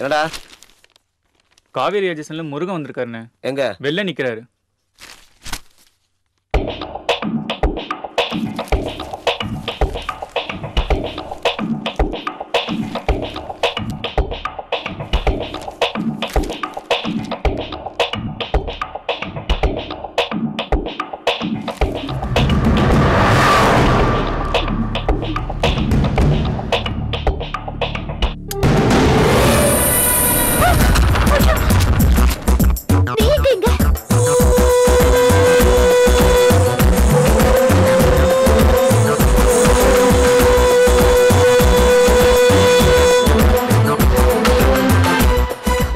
என்னடா? காவேரி ஏஜென்சில முருகன் வந்திருக்காருண்ணே. எங்க? வெளில நிக்கிறாரு.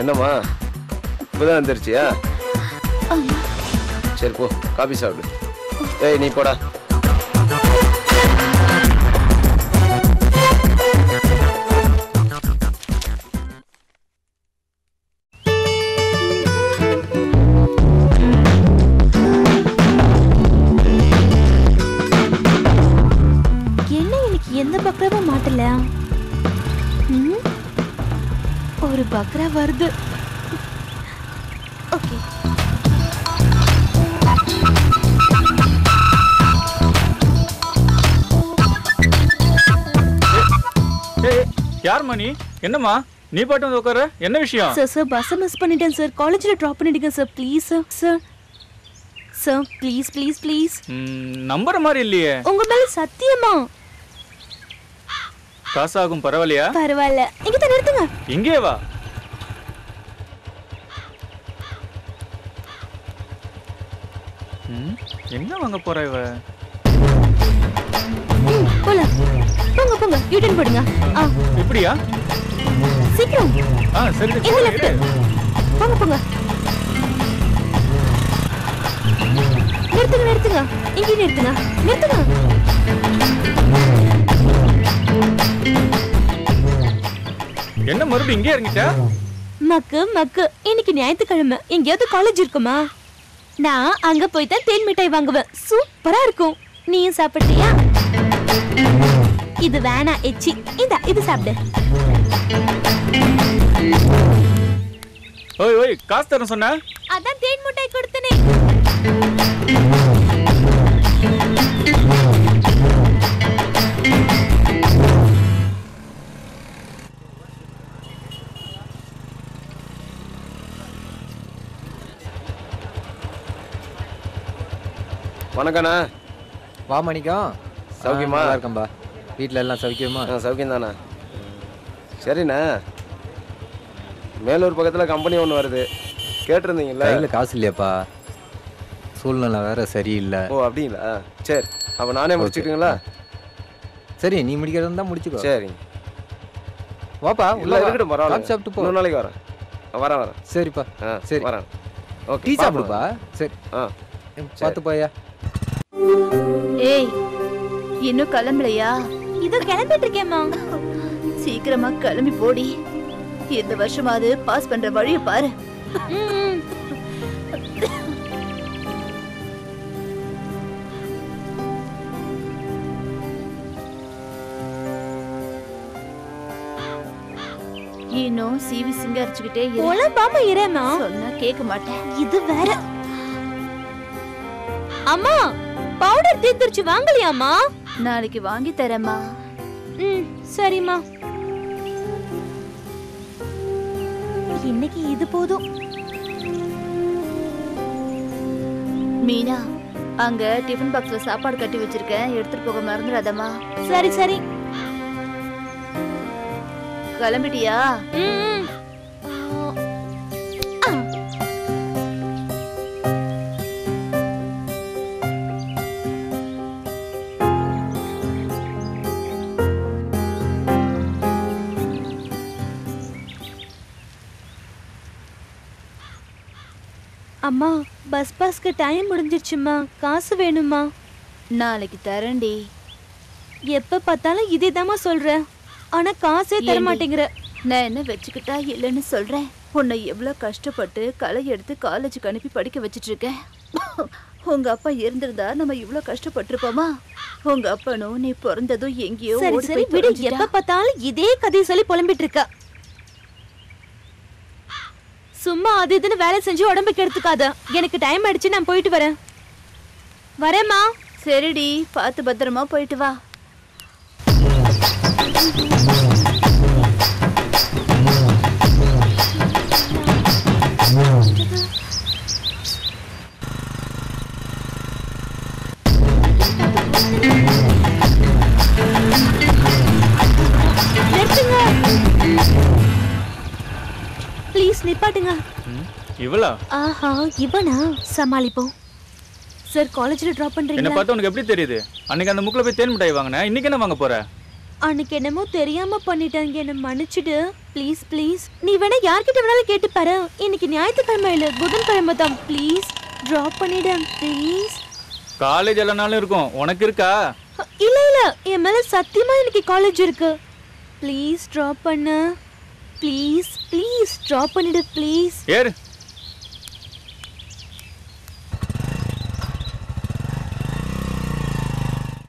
என்னம்மா இப்பதான் வந்துருச்சியா? சரி போ, காபி சாப்பிடு. ஏய் நீ போடா. என்ன இன்னைக்கு எந்த பக்ராவும் மாட்டல? ஒரு பக்ரா வருது. ஓகே. யார் மணி? என்னம்மா நீ பாட்டு வந்து உட்கார? என்ன விஷயம்? சார் பஸ் மிஸ் பண்ணிட்டேன் சார். காலேஜ்ல டிராப் பண்ணிடுங்க sir please sir. Sir please please please. நம்புற மாதிரி இல்லையே. உங்க மேல சத்தியமா? காசாகும் பரவாயில்லையா? பரவாயில்ல. இங்க தான் நிறுத்துங்க. இங்கே வா. என்ன வாங்க போற இவ? போலாம். போங்க போங்க. யூட்டன் போடுங்க. இப்படியா? சீக்கிரம். சரி. இந்த லெஃப்ட். போங்க போங்க. நிறுத்துங்க. இங்கே நிறுத்துங்க. என்ன மறுபடியும் இங்கே இறங்கிட்டா? மக்கு இன்னைக்கு ஞாயிற்றுக்கிழமை. எங்கேயாவது காலேஜ் இருக்குமா? நான் அங்க போய் தான் தேன் மிட்டாய் வாங்குவேன். சூப்பரா இருக்கும். நீயும் சாப்பிட்டியா? இது வேணா எச்சி. இது சாப்பிடு. ஓய் காசு தரேன் சொன்ன. அதான் தேன் மிட்டாய் கொடுத்தனே. வணக்கண்ணா. வா மணிக்கம். சௌக்கியமா? நல்லா இருக்கம்பா. வீட்டில் எல்லாம் சௌக்கியமா? சௌக்கியம் தானே. சரிண்ணா, மேலூர் பக்கத்தில் கம்பெனி ஒன்று வருது, கேட்டிருந்தீங்களா? கையில் காசு இல்லையாப்பா, சூழ்நிலை வேற சரியில்லை. ஓ அப்படிங்களா? சரி, அப்போ நானே முடிச்சுக்கிட்டுங்களா? சரி, நீ முடிக்கிறது தான் முடிச்சுக்கோ. சரி வாப்பா. இல்லை இருக்கட்டும், பரவாயில்ல. சாப்பிட்டு போ. இன்னொரு நாளைக்கு வரேன். சரிப்பா. சரி வரேன். ஓகே, டீ சாப்பிடுப்பா. சரி பார்த்து போயா. ஏய், இன்னும் கிளம்பலையா? இதோ கிளம்பிட்டு இருக்கேம்மா. சீக்கிரமா கிளம்பி போடி. இந்த வருஷமாவது பாஸ் பண்ற வழியை பாரு. இன்னும் சிவி சிங்கரிச்சுக்கிட்டே ஒலம்பாம இரேமா. சொன்னா கேட்க மாட்டேன். இது வேற. அம்மா, பவுடர் தீந்துருச்சு, வாங்கலையாமா? நாளைக்கு வாங்கி தரேம்மா. சரிம்மா. இன்னைக்கு இது போதும். மீனா, அங்க டிஃபன் பாக்ஸ்ல சாப்பாடு கட்டி வச்சிருக்கேன், எடுத்துட்டு போக மறந்துடாதம்மா. சரி சரி. கிளம்பிட்டியா? அம்மா, பஸ் பாஸ்க்கு டைம் முடிஞ்சிருச்சுமா. காசு வேணுமா? நாளைக்கு தரேன்டி. எப்ப பார்த்தாலும் இதேதாம்மா சொல்ற, ஆனா காசே தர மாட்டேங்கிற. நான் என்ன வச்சுக்கிட்டா இல்லைன்னு சொல்றேன். உன்னை எவ்வளவு கஷ்டப்பட்டு களை எடுத்து காலேஜுக்கு அனுப்பி படிக்க வச்சிட்டு இருக்கேன். உங்க அப்பா இருந்திருந்தா நம்ம இவ்வளவு கஷ்டப்பட்டிருப்போமா? உங்க அப்பனும் நீ பிறந்ததும் எங்கேயோ சரி சரி விடு. எப்ப பார்த்தாலும் இதே கதையை சொல்லி புலம்பிட்டு இருக்க. சும்மா அது இதுன்னு வேலை செஞ்சு உடம்புக்கு எடுத்துக்காத. எனக்கு டைம் ஆயிடுச்சு, நான் போயிட்டு வரேன். வரேம்மா. சரிடி, பார்த்து பத்திரமா போயிட்டு வா. ப்ளீஸ் நிப்பாட்டுங்க. இவளா? ஆஹா, இவனா? சமாளிப்போம். சார், காலேஜ்ல டிராப் என்ன பண்றீங்களா? பார்த்தா உனக்கு எப்படி தெரியுது? அன்னைக்கு அந்த முக்குல போய் தேன் மிட்டாய் வாங்கின, இன்னைக்கு என்ன வாங்க போற? அன்னைக்கு என்னமோ தெரியாம பண்ணிட்டாங்க, என்ன மன்னிச்சிடு. Please please. நீ வேணா யார்கிட்ட வேணாலும் கேட்டு பாரு. இன்னைக்கு ஞாயிற்றுக்கிழமை இல்ல, புதன்கிழமை தான். ப்ளீஸ் டிராப் பண்ணிடு ப்ளீஸ். காலேஜ் எல்லா நாளும் இருக்கும், உனக்கு இருக்கா? இல்ல இல்ல, என் மேல சத்தியமா இன்னைக்கு காலேஜ் இருக்கு. ப்ளீஸ் டிராப் பண்ணு. ப்ளீஸ் ப்ளீஸ் டிராப் பண்ணிடு ப்ளீஸ். ஏறு.